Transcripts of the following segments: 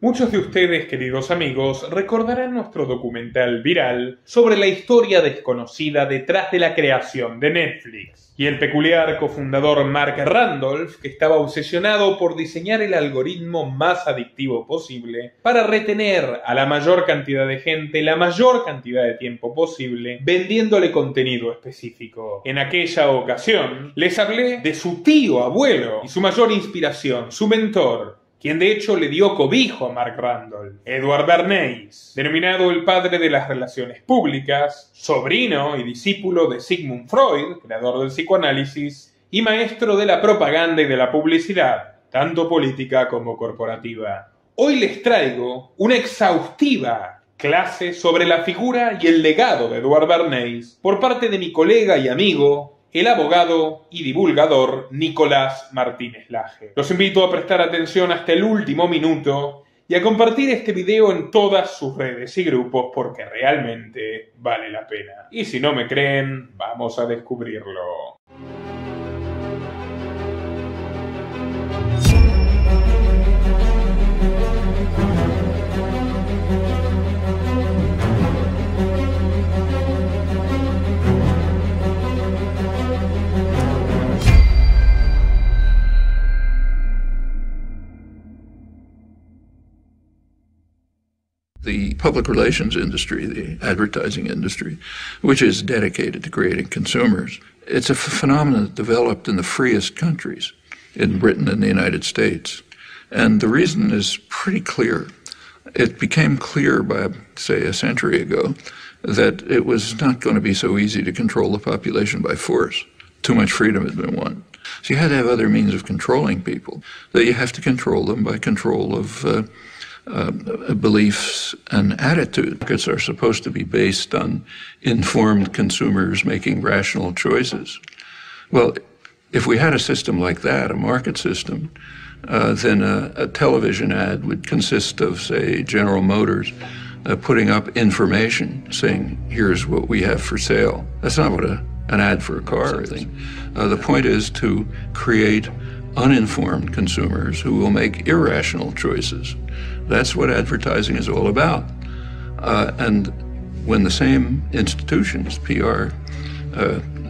Muchos de ustedes, queridos amigos, recordarán nuestro documental viral sobre la historia desconocida detrás de la creación de Netflix y el peculiar cofundador Mark Randolph, que estaba obsesionado por diseñar el algoritmo más adictivo posible para retener a la mayor cantidad de gente la mayor cantidad de tiempo posible, vendiéndole contenido específico. En aquella ocasión, les hablé de su tío abuelo y su mayor inspiración, su mentor, quien de hecho le dio cobijo a Mark Randolph, Edward Bernays, denominado el padre de las relaciones públicas, sobrino y discípulo de Sigmund Freud, creador del psicoanálisis, y maestro de la propaganda y de la publicidad, tanto política como corporativa. Hoy les traigo una exhaustiva clase sobre la figura y el legado de Edward Bernays por parte de mi colega y amigo, el abogado y divulgador Nicolás Martínez Laje. Los invito a prestar atención hasta el último minuto y a compartir este video en todas sus redes y grupos porque realmente vale la pena. Y si no me creen, vamos a descubrirlo. The public relations industry, the advertising industry, which is dedicated to creating consumers, it's a phenomenon that developed in the freest countries, in Britain and the United States. And the reason is pretty clear. It became clear by, say, a century ago that it was not going to be so easy to control the population by force. Too much freedom had been won. So you had to have other means of controlling people, that you have to control them by control of beliefs and attitude. Markets are supposed to be based on informed consumers making rational choices. Well, if we had a system like that, a market system, then a television ad would consist of, say, General Motors putting up information saying, here's what we have for sale. That's not what an ad for a car is. The point is to create uninformed consumers who will make irrational choices. That's what advertising is all about. And when the same institutions, PR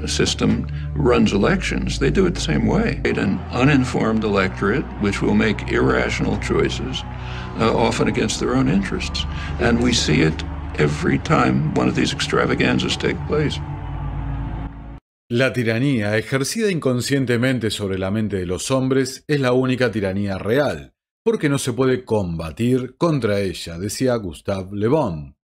system, runs elections, they do it the same way. An uninformed electorate which will make irrational choices, often against their own interests. And we see it every time one of these extravaganzas take place. La tiranía ejercida inconscientemente sobre la mente de los hombres es la única tiranía real, porque no se puede combatir contra ella, decía Gustave Le Bon.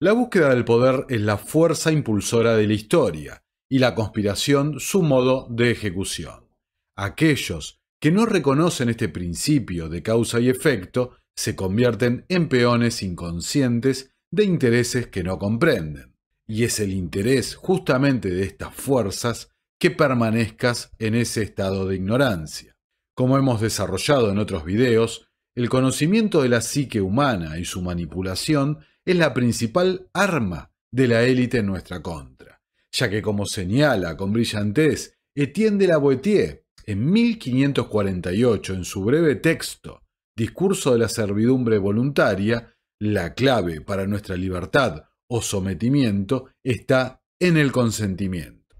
La búsqueda del poder es la fuerza impulsora de la historia, y la conspiración su modo de ejecución. Aquellos que no reconocen este principio de causa y efecto se convierten en peones inconscientes de intereses que no comprenden. Y es el interés justamente de estas fuerzas que permanezcas en ese estado de ignorancia. Como hemos desarrollado en otros videos, el conocimiento de la psique humana y su manipulación es la principal arma de la élite en nuestra contra, ya que como señala con brillantez Etienne de la Boétie en 1548 en su breve texto Discurso de la servidumbre voluntaria, la clave para nuestra libertad o sometimiento está en el consentimiento.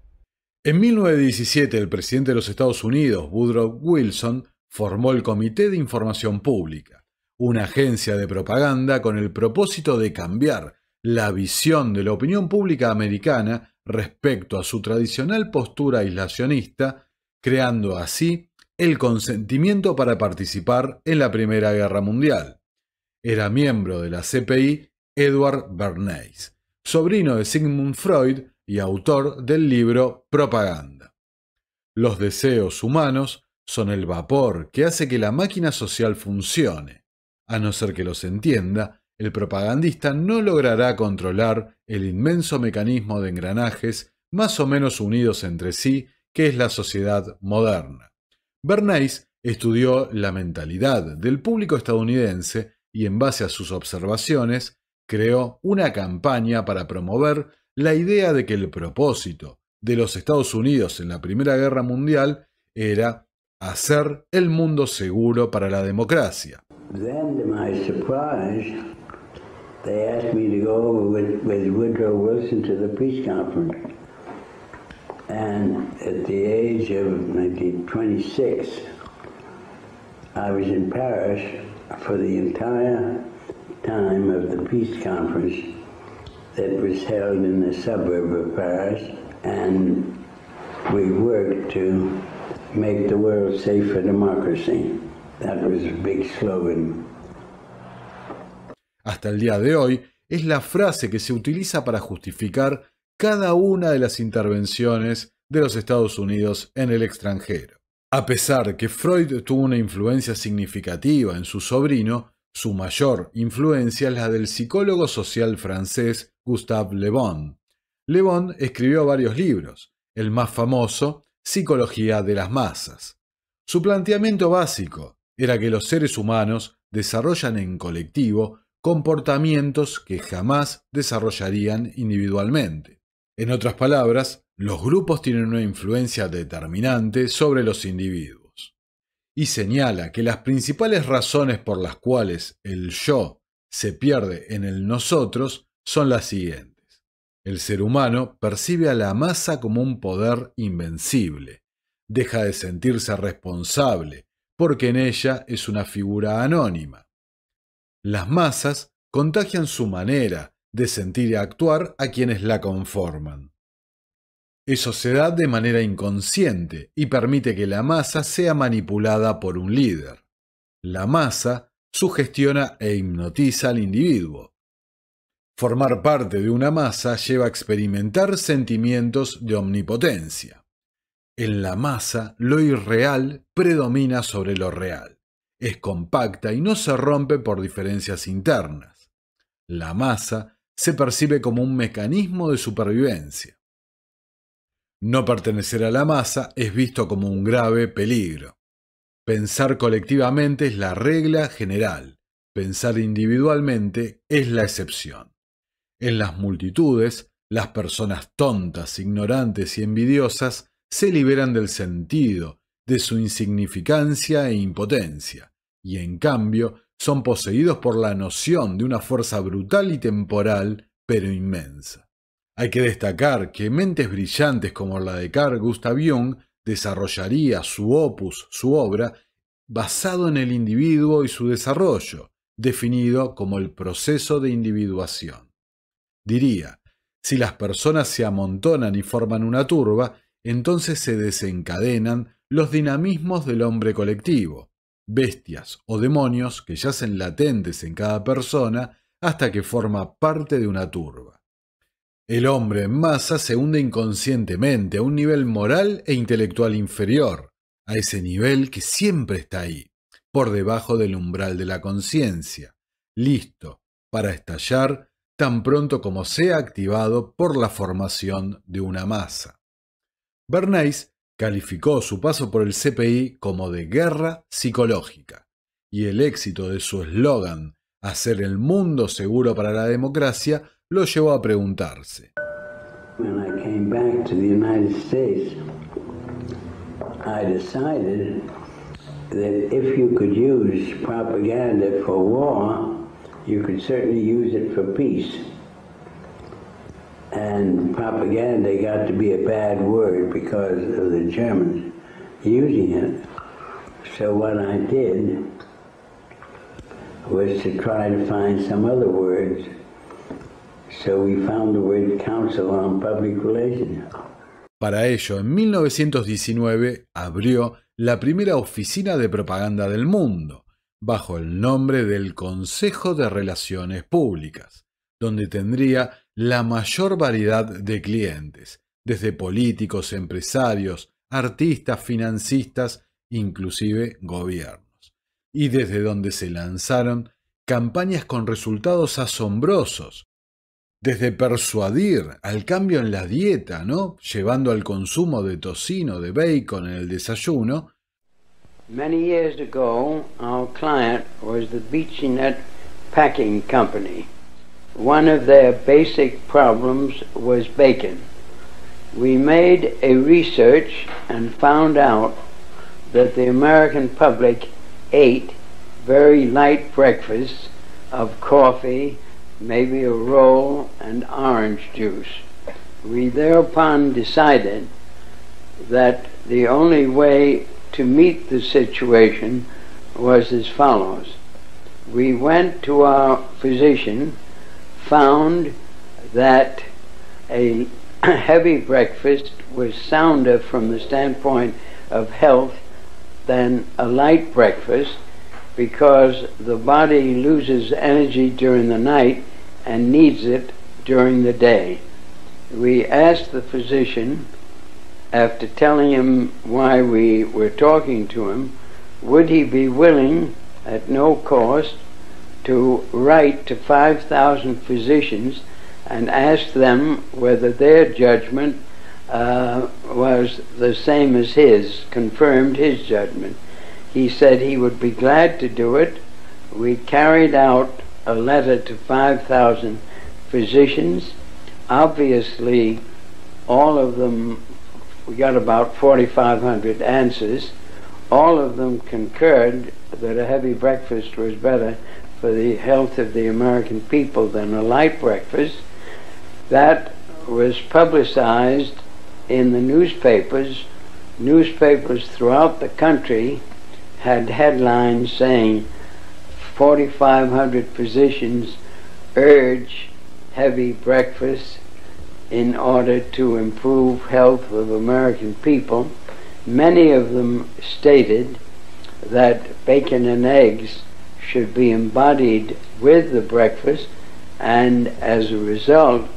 En 1917, el presidente de los Estados Unidos, Woodrow Wilson, formó el Comité de Información Pública, una agencia de propaganda con el propósito de cambiar la visión de la opinión pública americana respecto a su tradicional postura aislacionista, creando así el consentimiento para participar en la Primera Guerra Mundial. Era miembro de la CPI Edward Bernays, sobrino de Sigmund Freud y autor del libro Propaganda. Los deseos humanos son el vapor que hace que la máquina social funcione. A no ser que los entienda, el propagandista no logrará controlar el inmenso mecanismo de engranajes más o menos unidos entre sí que es la sociedad moderna. Bernays estudió la mentalidad del público estadounidense y en base a sus observaciones creó una campaña para promover la idea de que el propósito de los Estados Unidos en la Primera Guerra Mundial era hacer el mundo seguro para la democracia. Then, to my surprise, they asked me to go over with Woodrow Wilson to the peace conference. And at the age of 26, I was in Paris for the entire time of the peace conference that was held in the suburb of Paris, and we worked to make the world safe for democracy. That was a big slogan. Hasta el día de hoy, es la frase que se utiliza para justificar cada una de las intervenciones de los Estados Unidos en el extranjero. A pesar que Freud tuvo una influencia significativa en su sobrino, su mayor influencia es la del psicólogo social francés Gustave Le Bon. Le Bon escribió varios libros, el más famoso, Psicología de las masas. Su planteamiento básico era que los seres humanos desarrollan en colectivo comportamientos que jamás desarrollarían individualmente. En otras palabras, los grupos tienen una influencia determinante sobre los individuos. Y señala que las principales razones por las cuales el yo se pierde en el nosotros son las siguientes. El ser humano percibe a la masa como un poder invencible. Deja de sentirse responsable, porque en ella es una figura anónima. Las masas contagian su manera de sentir y actuar a quienes la conforman. Eso se da de manera inconsciente y permite que la masa sea manipulada por un líder. La masa sugestiona e hipnotiza al individuo. Formar parte de una masa lleva a experimentar sentimientos de omnipotencia. En la masa, lo irreal predomina sobre lo real. Es compacta y no se rompe por diferencias internas. La masa se percibe como un mecanismo de supervivencia. No pertenecer a la masa es visto como un grave peligro. Pensar colectivamente es la regla general. Pensar individualmente es la excepción. En las multitudes, las personas tontas, ignorantes y envidiosas se liberan del sentido, de su insignificancia e impotencia, y en cambio son poseídos por la noción de una fuerza brutal y temporal, pero inmensa. Hay que destacar que mentes brillantes como la de Carl Gustav Jung desarrollaría su opus, su obra, basado en el individuo y su desarrollo, definido como el proceso de individuación. Diría, si las personas se amontonan y forman una turba, entonces se desencadenan los dinamismos del hombre colectivo, bestias o demonios que yacen latentes en cada persona hasta que forma parte de una turba. El hombre en masa se hunde inconscientemente a un nivel moral e intelectual inferior, a ese nivel que siempre está ahí, por debajo del umbral de la conciencia, listo para estallar tan pronto como sea activado por la formación de una masa. Bernays calificó su paso por el CPI como de guerra psicológica, y el éxito de su eslogan, hacer el mundo seguro para la democracia, lo llevó a preguntarse. When I came back to the United States, I decided that if you could use propaganda for war, you could certainly use it for peace. And propaganda got to be a bad word because of the Germans using it. So what I did was to try to find some other words. So we found the word Council on Public Relations. Para ello, en 1919 abrió la primera oficina de propaganda del mundo, bajo el nombre del Consejo de Relaciones Públicas, donde tendría la mayor variedad de clientes, desde políticos, empresarios, artistas, financistas, inclusive gobiernos, y desde donde se lanzaron campañas con resultados asombrosos, desde persuadir al cambio en la dieta, ¿no?, llevando al consumo de tocino, de bacon en el desayuno. Many years ago, our client was the Beachy Nut Packing Company. One of their basic problems was bacon. We made a research and found out that the American public ate very light breakfast of coffee, maybe a roll, and orange juice. We thereupon decided that the only way to meet the situation was as follows. We went to our physician, found that a heavy breakfast was sounder from the standpoint of health than a light breakfast, because the body loses energy during the night and needs it during the day. We asked the physician, after telling him why we were talking to him, would he be willing, at no cost, to write to 5,000 physicians and ask them whether their judgment was the same as his, confirmed his judgment. He said he would be glad to do it. We carried out a letter to 5,000 physicians. Obviously, all of them, we got about 4,500 answers. All of them concurred that a heavy breakfast was better for the health of the American people than a light breakfast. That was publicized in the newspapers. Newspapers throughout the country had headlines saying 4,500 physicians urge heavy breakfast in order to improve health of American people. Many of them stated that bacon and eggs should be embodied with the breakfast, and as a result,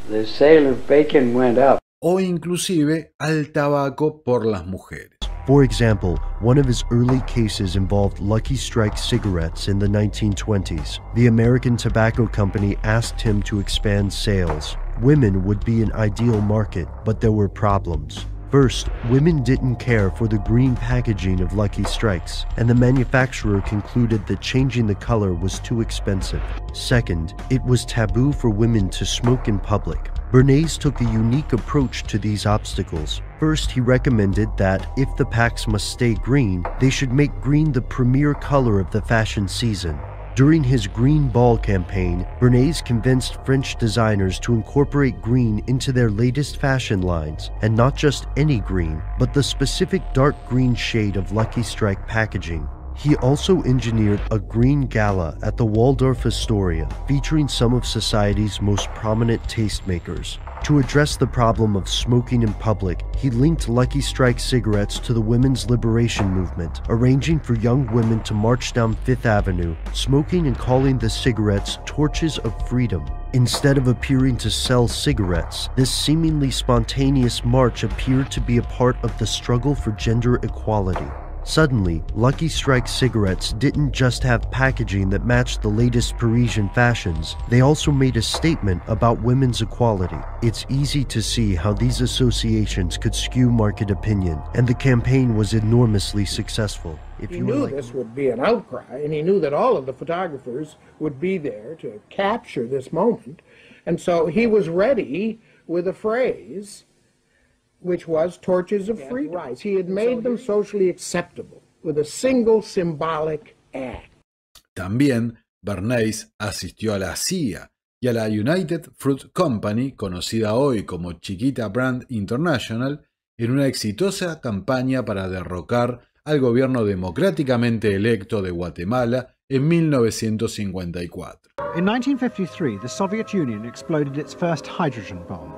the sale of bacon went up. O inclusive al tabaco por las mujeres. For example, one of his early cases involved Lucky Strike cigarettes in the 1920s. The American Tobacco Company asked him to expand sales. Women would be an ideal market, but there were problems. First, women didn't care for the green packaging of Lucky Strikes, and the manufacturer concluded that changing the color was too expensive. Second, it was taboo for women to smoke in public. Bernays took a unique approach to these obstacles. First, he recommended that if the packs must stay green, they should make green the premier color of the fashion season. During his Green Ball campaign, Bernays convinced French designers to incorporate green into their latest fashion lines, and not just any green, but the specific dark green shade of Lucky Strike packaging. He also engineered a green gala at the Waldorf Astoria, featuring some of society's most prominent tastemakers. To address the problem of smoking in public, he linked Lucky Strike cigarettes to the women's liberation movement, arranging for young women to march down Fifth Avenue, smoking and calling the cigarettes torches of freedom. Instead of appearing to sell cigarettes, this seemingly spontaneous march appeared to be a part of the struggle for gender equality. Suddenly, Lucky Strike cigarettes didn't just have packaging that matched the latest Parisian fashions, they also made a statement about women's equality. It's easy to see how these associations could skew market opinion, and the campaign was enormously successful. He knew this would be an outcry, and he knew that all of the photographers would be there to capture this moment, and so he was ready with a phrase which was torches of freedom. Right. He had made them socially acceptable with a single symbolic act. También Bernays asistió a la CIA y a la United Fruit Company, conocida hoy como Chiquita Brand International, en una exitosa campaña para derrocar al gobierno democráticamente electo de Guatemala en 1954. In 1953, the Soviet Union exploded its first hydrogen bomb.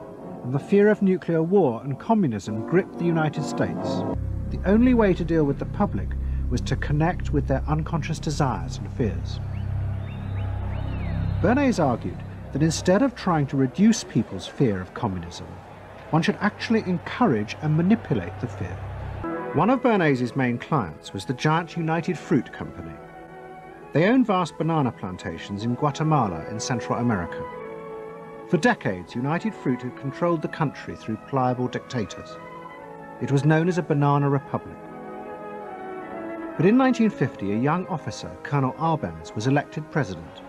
The fear of nuclear war and communism gripped the United States. The only way to deal with the public was to connect with their unconscious desires and fears. Bernays argued that instead of trying to reduce people's fear of communism, one should actually encourage and manipulate the fear. One of Bernays' main clients was the giant United Fruit Company. They owned vast banana plantations in Guatemala in Central America. For decades, United Fruit had controlled the country through pliable dictators. It was known as a banana republic. But in 1950, a young officer, Colonel Arbenz, was elected president.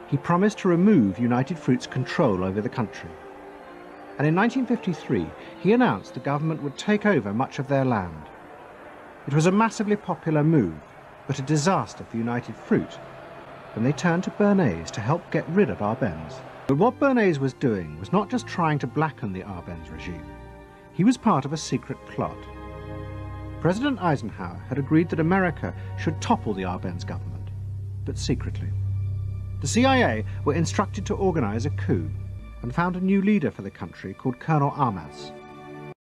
He promised to remove United Fruit's control over the country. And in 1953, he announced the government would take over much of their land. It was a massively popular move, but a disaster for United Fruit, and they turned to Bernays to help get rid of Arbenz. But what Bernays was doing was not just trying to blacken the Arbenz regime. He was part of a secret plot. President Eisenhower had agreed that America should topple the Arbenz government, but secretly. The CIA were instructed to organize a coup and found a new leader for the country called Colonel Armas.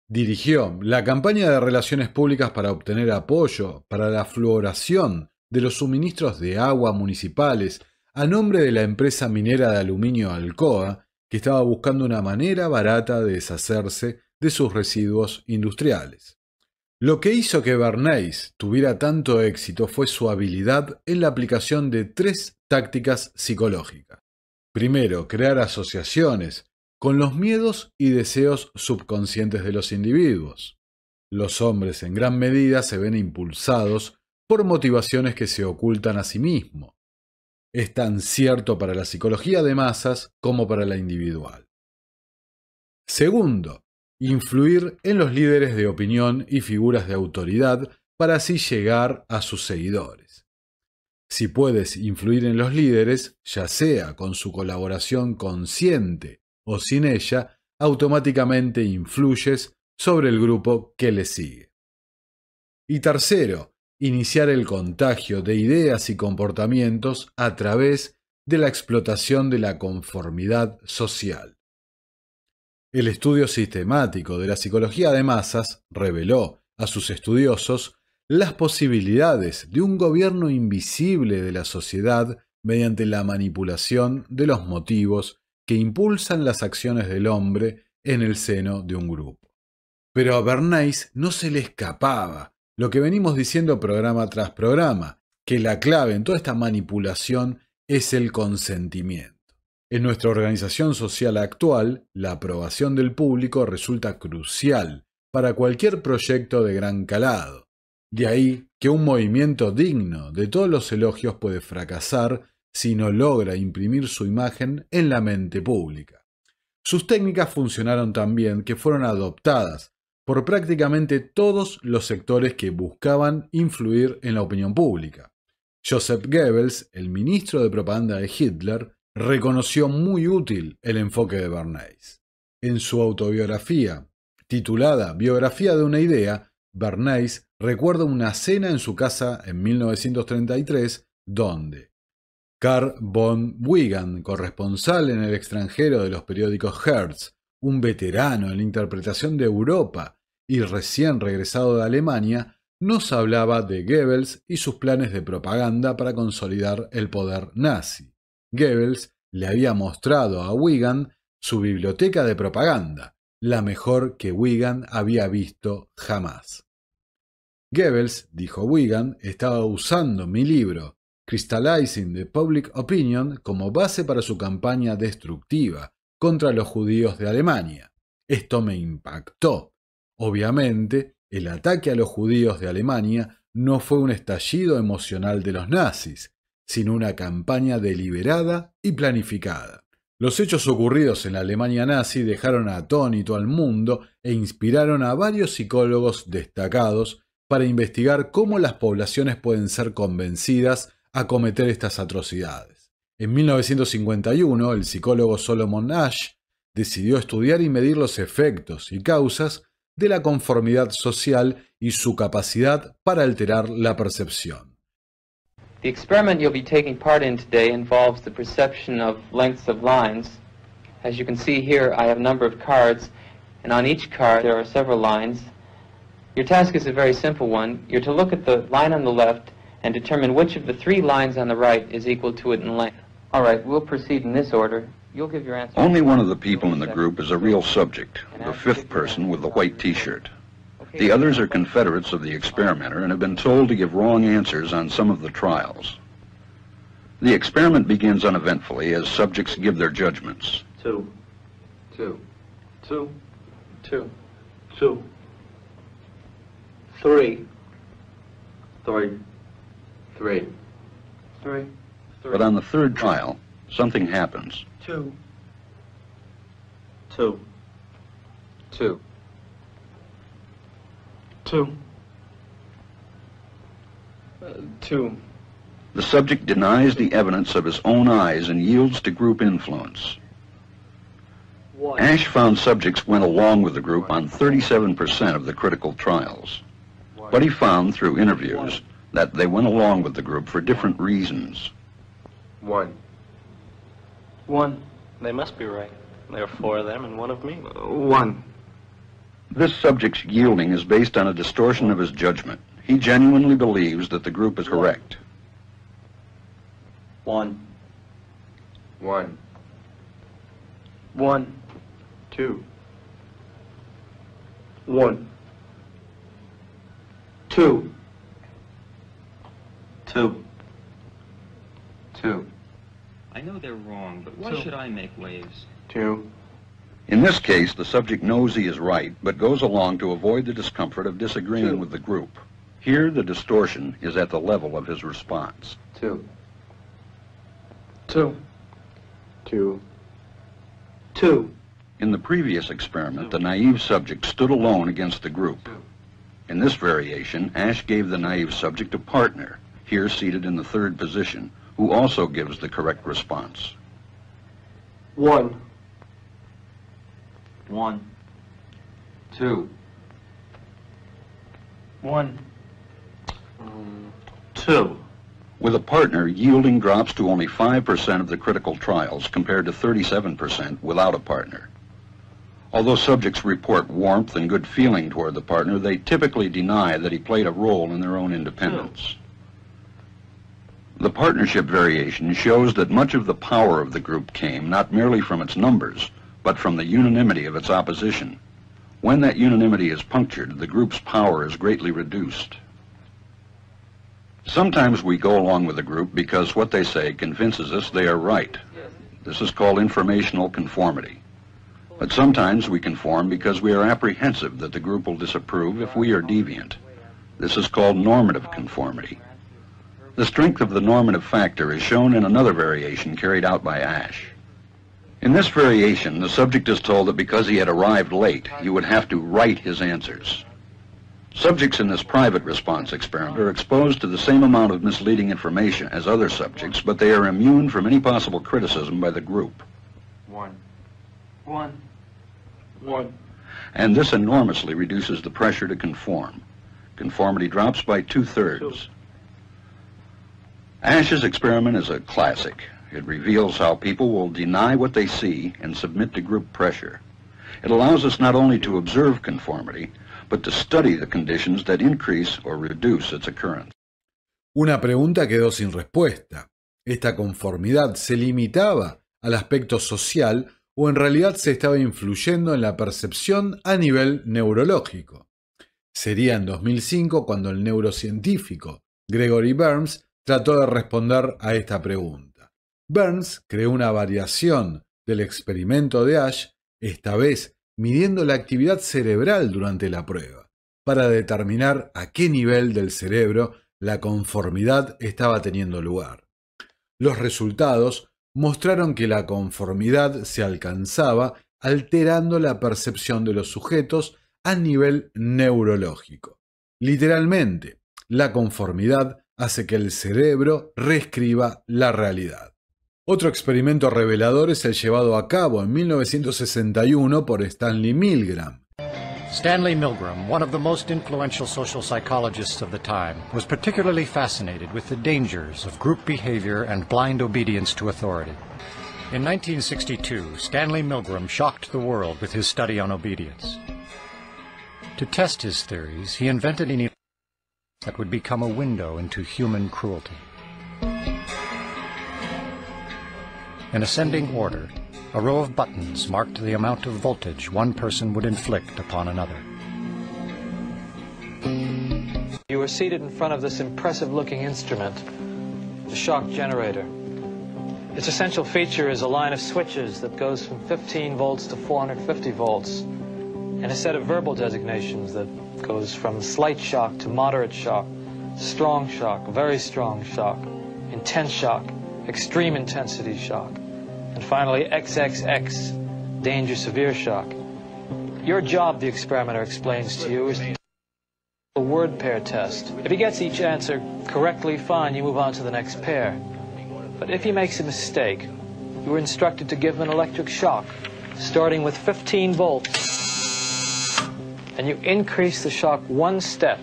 Dirigió la campaña de relaciones públicas para obtener apoyo para la fluoración de los suministros de agua municipales a nombre de la empresa minera de aluminio Alcoa, que estaba buscando una manera barata de deshacerse de sus residuos industriales. Lo que hizo que Bernays tuviera tanto éxito fue su habilidad en la aplicación de 3 tácticas psicológicas. Primero, crear asociaciones con los miedos y deseos subconscientes de los individuos. Los hombres en gran medida se ven impulsados por motivaciones que se ocultan a sí mismos. Es tan cierto para la psicología de masas como para la individual. Segundo, influir en los líderes de opinión y figuras de autoridad para así llegar a sus seguidores. Si puedes influir en los líderes, ya sea con su colaboración consciente o sin ella, automáticamente influyes sobre el grupo que le sigue. Y tercero, iniciar el contagio de ideas y comportamientos a través de la explotación de la conformidad social. El estudio sistemático de la psicología de masas reveló a sus estudiosos las posibilidades de un gobierno invisible de la sociedad mediante la manipulación de los motivos que impulsan las acciones del hombre en el seno de un grupo. Pero a Bernays no se le escapaba lo que venimos diciendo programa tras programa, que la clave en toda esta manipulación es el consentimiento. En nuestra organización social actual, la aprobación del público resulta crucial para cualquier proyecto de gran calado. De ahí que un movimiento digno de todos los elogios puede fracasar si no logra imprimir su imagen en la mente pública. Sus técnicas funcionaron tan bien que fueron adoptadas por prácticamente todos los sectores que buscaban influir en la opinión pública. Joseph Goebbels, el ministro de propaganda de Hitler, reconoció muy útil el enfoque de Bernays. En su autobiografía, titulada Biografía de una idea, Bernays recuerda una cena en su casa en 1933, donde Carl von Wiegand, corresponsal en el extranjero de los periódicos Hertz, un veterano en la interpretación de Europa y recién regresado de Alemania, nos hablaba de Goebbels y sus planes de propaganda para consolidar el poder nazi. Goebbels le había mostrado a Wiegand su biblioteca de propaganda, la mejor que Wiegand había visto jamás. Goebbels, dijo Wiegand, estaba usando mi libro Crystallizing the Public Opinion como base para su campaña destructiva contra los judíos de Alemania. Esto me impactó. Obviamente, el ataque a los judíos de Alemania no fue un estallido emocional de los nazis, sino una campaña deliberada y planificada. Los hechos ocurridos en la Alemania nazi dejaron atónito al mundo e inspiraron a varios psicólogos destacados para investigar cómo las poblaciones pueden ser convencidas a cometer estas atrocidades. En 1951, el psicólogo Solomon Asch decidió estudiar y medir los efectos y causas de la conformidad social y su capacidad para alterar la percepción. The experiment you'll be taking part in today involves the perception of lengths of lines. As you can see here, I have a number of cards, and on each card there are several lines. Your task is a very simple one. You're to look at the line on the left and determine which of the 3 lines on the right is equal to it in length. All right, we'll proceed in this order. You'll give your answer. Only one of the people in the group is a real subject, the 5th person with the white t-shirt. The others are confederates of the experimenter and have been told to give wrong answers on some of the trials. The experiment begins uneventfully as subjects give their judgments. 2, 2, 2, 2, 2, 3, 3, 3, 3. But on the 3rd trial, something happens. 2, 2, 2. 2. 2. The subject denies the evidence of his own eyes and yields to group influence. 1. Ash found subjects went along with the group on 37% of the critical trials. But he found through interviews that they went along with the group for different reasons. 1. 1. They must be right. There are 4 of them and 1 of me. 1. This subject's yielding is based on a distortion of his judgment. He genuinely believes that the group is correct. 1. 1. 1. 2. 1. 2. 2. 2. I know they're wrong, but why should I make waves? 2. In this case, the subject knows he is right, but goes along to avoid the discomfort of disagreeing with the group. Here, the distortion is at the level of his response. 2. 2. 2. 2. In the previous experiment, the naive subject stood alone against the group. In this variation, Ash gave the naive subject a partner, here seated in the 3rd position, who also gives the correct response. 1. 1. 2. 1. 2. With a partner, yielding drops to only 5% of the critical trials compared to 37% without a partner. Although subjects report warmth and good feeling toward the partner, they typically deny that he played a role in their own independence. The partnership variation shows that much of the power of the group came not merely from its numbers, but from the unanimity of its opposition. When that unanimity is punctured, the group's power is greatly reduced. Sometimes we go along with the group because what they say convinces us they are right. This is called informational conformity. But sometimes we conform because we are apprehensive that the group will disapprove if we are deviant. This is called normative conformity. The strength of the normative factor is shown in another variation carried out by Ash. In this variation, the subject is told that because he had arrived late, he would have to write his answers. Subjects in this private response experiment are exposed to the same amount of misleading information as other subjects, but they are immune from any possible criticism by the group. 1. 1. 1. And this enormously reduces the pressure to conform. Conformity drops by 2/3. Ash's experiment is a classic. It reveals how people will deny what they see and submit to group pressure. It allows us not only to observe conformity, but to study the conditions that increase or reduce its occurrence. Una pregunta quedó sin respuesta. ¿Esta conformidad se limitaba al aspecto social o en realidad se estaba influyendo en la percepción a nivel neurológico? Sería en 2005 cuando el neurocientífico Gregory Berns trató de responder a esta pregunta. Berns creó una variación del experimento de Ash, esta vez midiendo la actividad cerebral durante la prueba, para determinar a qué nivel del cerebro la conformidad estaba teniendo lugar. Los resultados mostraron que la conformidad se alcanzaba alterando la percepción de los sujetos a nivel neurológico. Literalmente, la conformidad hace que el cerebro reescriba la realidad. Otro experimento revelador es el llevado a cabo en 1961 por Stanley Milgram. Stanley Milgram, one of the most influential social psychologists of the time, was particularly fascinated with the dangers of group behavior and blind obedience to authority. In 1962, Stanley Milgram shocked the world with his study on obedience. To test his theories, he invented an that would become a window into human cruelty. In ascending order, a row of buttons marked the amount of voltage one person would inflict upon another. You were seated in front of this impressive-looking instrument, the shock generator. Its essential feature is a line of switches that goes from 15 volts to 450 volts, and a set of verbal designations that goes from slight shock to moderate shock, strong shock, very strong shock, intense shock, extreme intensity shock, and finally XXX, danger severe shock. Your job, the experimenter explains to you, is A word pair test. If he gets each answer correctly, fine, you move on to the next pair. But if he makes a mistake, you are instructed to give him an electric shock, starting with 15 volts. And you increase the shock 1 step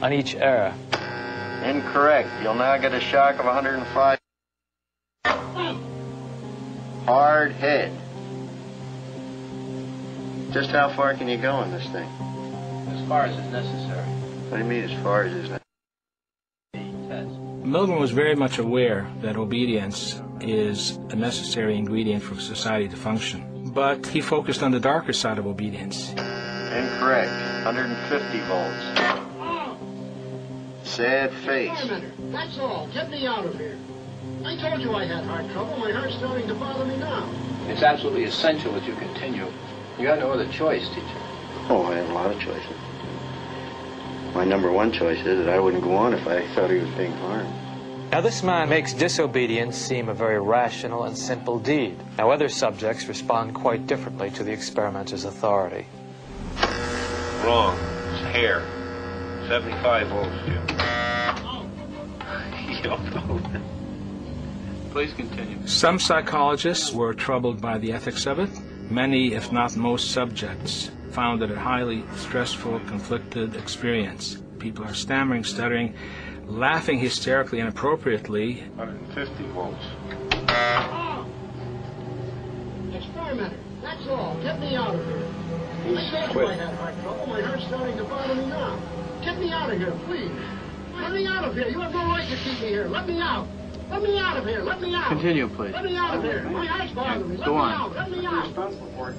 on each error. Incorrect. You'll now get a shock of 105. Hard head. Just how far can you go in this thing? As far as is necessary. What do you mean, as far as is necessary? Milgram was very much aware that obedience is a necessary ingredient for society to function. But he focused on the darker side of obedience. Incorrect. 150 volts. Sad face. Wait a minute. That's all. Get me out of here. I told you I had heart trouble. My heart's starting to bother me now. It's absolutely essential that you continue. You got no other choice, teacher. Oh, I have a lot of choices. My number one choice is that I wouldn't go on if I thought he was being harmed. Now this man makes disobedience seem a very rational and simple deed. Now other subjects respond quite differently to the experimenter's authority. Wrong. It's hair. 75 volts, Jim. You don't know. Please continue. Some psychologists were troubled by the ethics of it. Many, if not most subjects, found it a highly stressful, conflicted experience. People are stammering, stuttering, laughing hysterically and inappropriately. 150 volts. Experimenter. That's all. Get me out of here. I told you I had heart trouble. My heart's starting to bother me now. Get me out of here, please. Let me out of here. You have no right to keep me here. Let me out. Let me out of here. Let me out. Continue, please. Let me out of here. My heart's bothering me. Let Go me on. out. Let me out.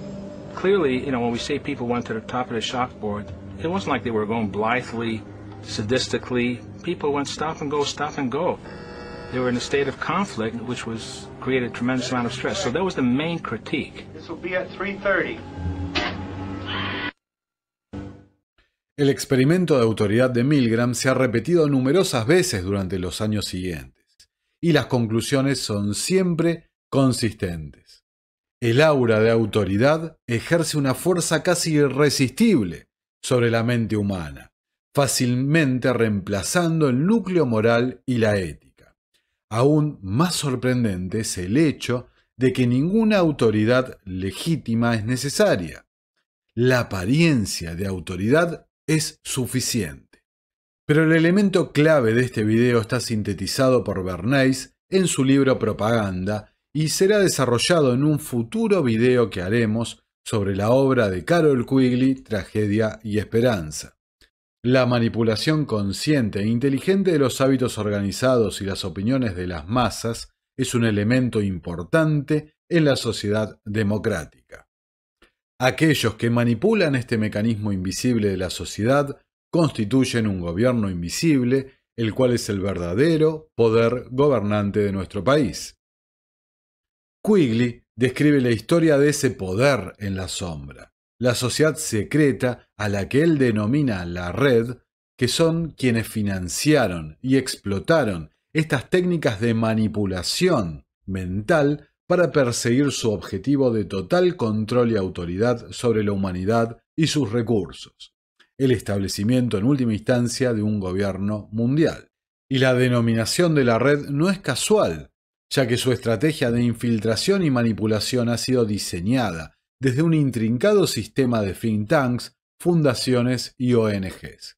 Clearly, when we say people went to the top of the chalkboard, it wasn't like they were going blithely, sadistically. People went stop and go, stop and go. They were in a state of conflict, which created a tremendous amount of stress. So that was the main critique. This will be at 3:30. El experimento de autoridad de Milgram se ha repetido numerosas veces durante los años siguientes, y las conclusiones son siempre consistentes. El aura de autoridad ejerce una fuerza casi irresistible sobre la mente humana, fácilmente reemplazando el núcleo moral y la ética. Aún más sorprendente es el hecho de que ninguna autoridad legítima es necesaria. La apariencia de autoridad es suficiente. Pero el elemento clave de este video está sintetizado por Bernays en su libro Propaganda y será desarrollado en un futuro video que haremos sobre la obra de Carroll Quigley, Tragedia y Esperanza. La manipulación consciente e inteligente de los hábitos organizados y las opiniones de las masas es un elemento importante en la sociedad democrática. Aquellos que manipulan este mecanismo invisible de la sociedad constituyen un gobierno invisible, el cual es el verdadero poder gobernante de nuestro país. Quigley describe la historia de ese poder en la sombra, la sociedad secreta a la que él denomina la red, que son quienes financiaron y explotaron estas técnicas de manipulación mental para perseguir su objetivo de total control y autoridad sobre la humanidad y sus recursos, el establecimiento en última instancia de un gobierno mundial. Y la denominación de la red no es casual, ya que su estrategia de infiltración y manipulación ha sido diseñada desde un intrincado sistema de think tanks, fundaciones y ONGs,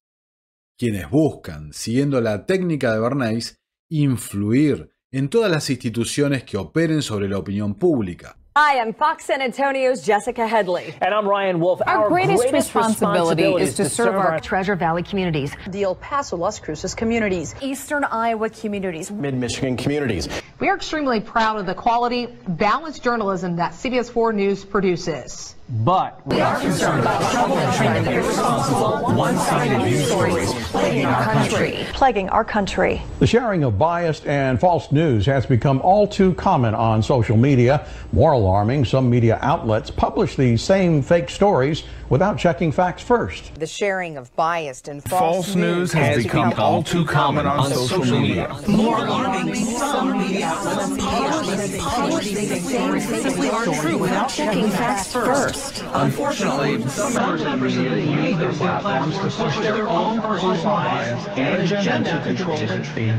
quienes buscan, siguiendo la técnica de Bernays, influir en todas las instituciones que operen sobre la opinión pública. Hi, I'm Fox San Antonio's Jessica Headley. And I'm Ryan Wolf. Our greatest responsibility is to serve our Treasure Valley communities, the El Paso, Las Cruces communities, Eastern Iowa communities, Mid-Michigan communities. We are extremely proud of the quality, balanced journalism that CBS 4 News produces. But we are concerned about the trouble and trend of irresponsible, one-sided news stories plaguing our country. The sharing of biased and false news has become all too common on social media. Moral alarming. Some media outlets publish these same fake stories without checking facts first. The sharing of biased and false news has become all too common on social media. More alarming, some media outlets publish these same fake stories without checking facts first. Unfortunately, some members of the media use their platforms to push their own personal bias and agenda to control the country.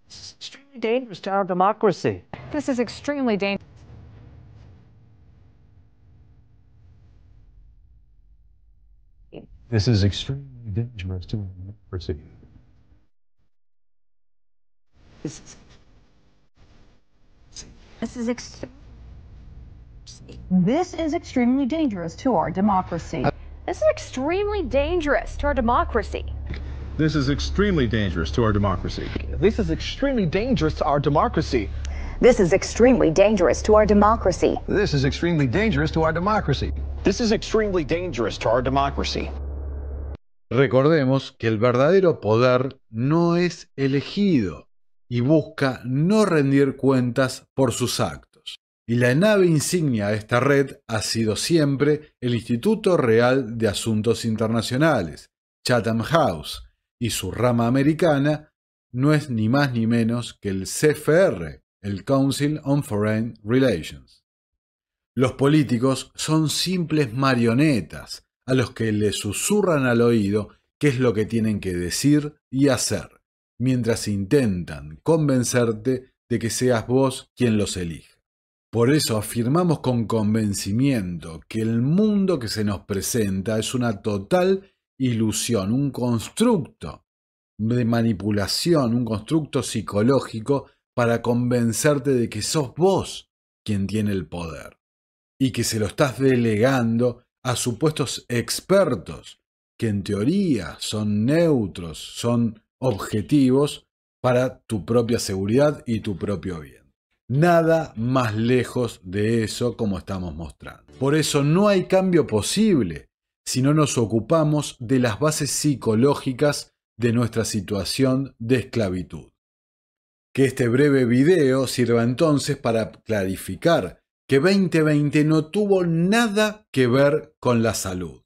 Extremely dangerous to our democracy. This is extremely dangerous. This is extremely dangerous to our democracy. This is extremely dangerous to our democracy. This is extremely dangerous to our democracy. This is extremely dangerous to our democracy. This is extremely dangerous to our democracy. This is extremely dangerous to our democracy. This is extremely dangerous to our democracy. This is extremely dangerous to our democracy. Recordemos que el verdadero poder no es elegido y busca no rendir cuentas por sus actos. Y la nave insignia de esta red ha sido siempre el Instituto Real de Asuntos Internacionales, Chatham House, y su rama americana no es ni más ni menos que el CFR, el Council on Foreign Relations. Los políticos son simples marionetas a los que les susurran al oído qué es lo que tienen que decir y hacer, mientras intentan convencerte de que seas vos quien los elija. Por eso afirmamos con convencimiento que el mundo que se nos presenta es una total ilusión, un constructo de manipulación, un constructo psicológico para convencerte de que sos vos quien tiene el poder y que se lo estás delegando a supuestos expertos que en teoría son neutros, son objetivos para tu propia seguridad y tu propio bien. Nada más lejos de eso como estamos mostrando. Por eso no hay cambio posible si no nos ocupamos de las bases psicológicas de nuestra situación de esclavitud. Que este breve video sirva entonces para clarificar que 2020 no tuvo nada que ver con la salud.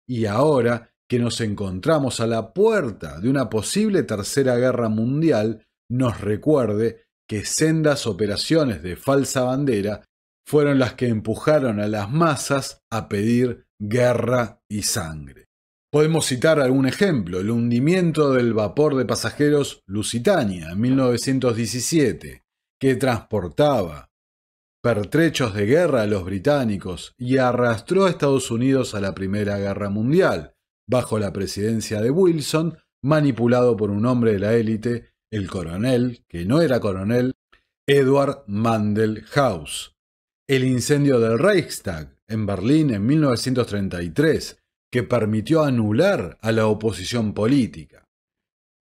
Y ahora que nos encontramos a la puerta de una posible tercera guerra mundial, nos recuerde que sendas operaciones de falsa bandera fueron las que empujaron a las masas a pedir guerra y sangre. Podemos citar algún ejemplo: el hundimiento del vapor de pasajeros Lusitania en 1917, que transportaba pertrechos de guerra a los británicos y arrastró a Estados Unidos a la Primera Guerra Mundial, bajo la presidencia de Wilson, manipulado por un hombre de la élite, el coronel, que no era coronel, Edward Mandell House. El incendio del Reichstag en Berlín en 1933, que permitió anular a la oposición política.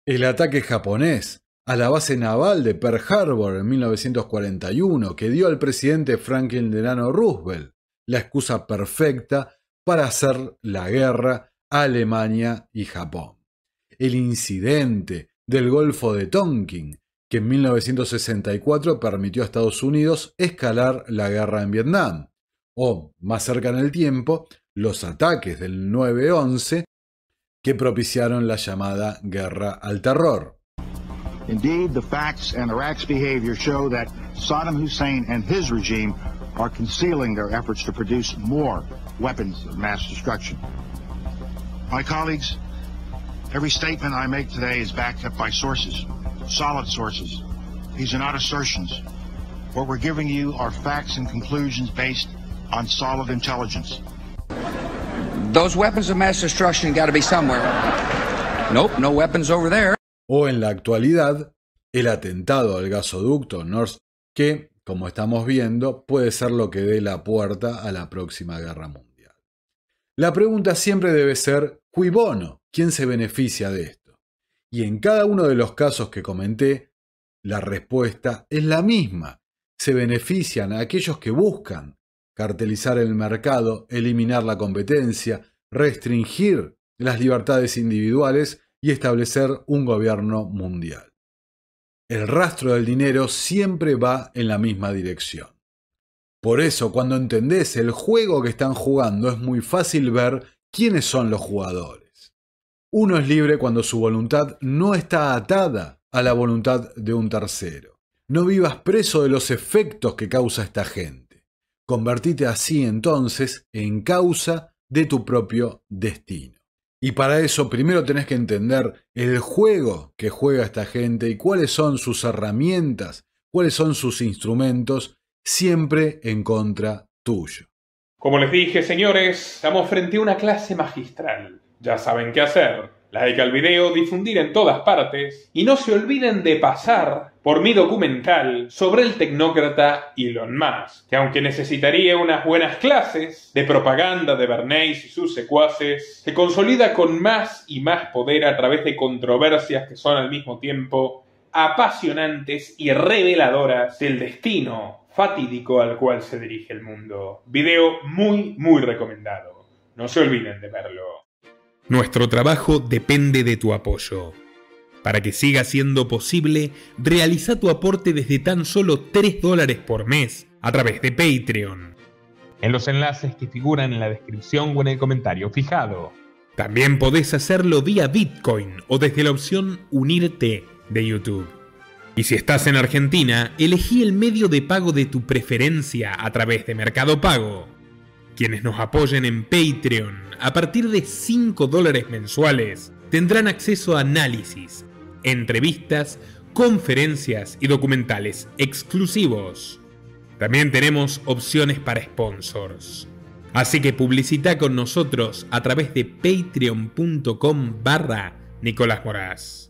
El ataque japonés a la base naval de Pearl Harbor en 1941, que dio al presidente Franklin Delano Roosevelt la excusa perfecta para hacer la guerra a Alemania y Japón. El incidente del Golfo de Tonkin, que en 1964 permitió a Estados Unidos escalar la guerra en Vietnam. O, más cerca en el tiempo, los ataques del 9/11 que propiciaron la llamada Guerra al Terror. Indeed, the facts and Iraq's behavior show that Saddam Hussein and his regime are concealing their efforts to produce more weapons of mass destruction. My colleagues, every statement I make today is backed up by sources, solid sources. These are not assertions. What we're giving you are facts and conclusions based on solid intelligence. Those weapons of mass destruction got to be somewhere. Nope, no weapons over there. O en la actualidad, el atentado al gasoducto Nord Stream, que, como estamos viendo, puede ser lo que dé la puerta a la próxima guerra mundial. La pregunta siempre debe ser, cui bono, ¿quién se beneficia de esto? Y en cada uno de los casos que comenté, la respuesta es la misma. Se benefician a aquellos que buscan cartelizar el mercado, eliminar la competencia, restringir las libertades individuales y establecer un gobierno mundial. El rastro del dinero siempre va en la misma dirección. Por eso, cuando entendés el juego que están jugando, es muy fácil ver quiénes son los jugadores. Uno es libre cuando su voluntad no está atada a la voluntad de un tercero. No vivas preso de los efectos que causa esta gente. Convertite así entonces en causa de tu propio destino. Y para eso primero tenés que entender el juego que juega esta gente y cuáles son sus herramientas, cuáles son sus instrumentos, siempre en contra tuyo. Como les dije, señores, estamos frente a una clase magistral. Ya saben qué hacer. Like al video, difundir en todas partes y no se olviden de pasar por mi documental sobre el tecnócrata Elon Musk, que aunque necesitaría unas buenas clases de propaganda de Bernays y sus secuaces, se consolida con más y más poder a través de controversias que son al mismo tiempo apasionantes y reveladoras del destino fatídico al cual se dirige el mundo. Video muy recomendado. No se olviden de verlo. Nuestro trabajo depende de tu apoyo. Para que siga siendo posible, realiza tu aporte desde tan solo $3 por mes a través de Patreon, en los enlaces que figuran en la descripción o en el comentario fijado. También podés hacerlo vía Bitcoin o desde la opción Unirte de YouTube. Y si estás en Argentina, elegí el medio de pago de tu preferencia a través de Mercado Pago. Quienes nos apoyen en Patreon a partir de $5 mensuales tendrán acceso a análisis, entrevistas, conferencias y documentales exclusivos. También tenemos opciones para sponsors. Así que publicita con nosotros a través de patreon.com/Nicolás Moraz.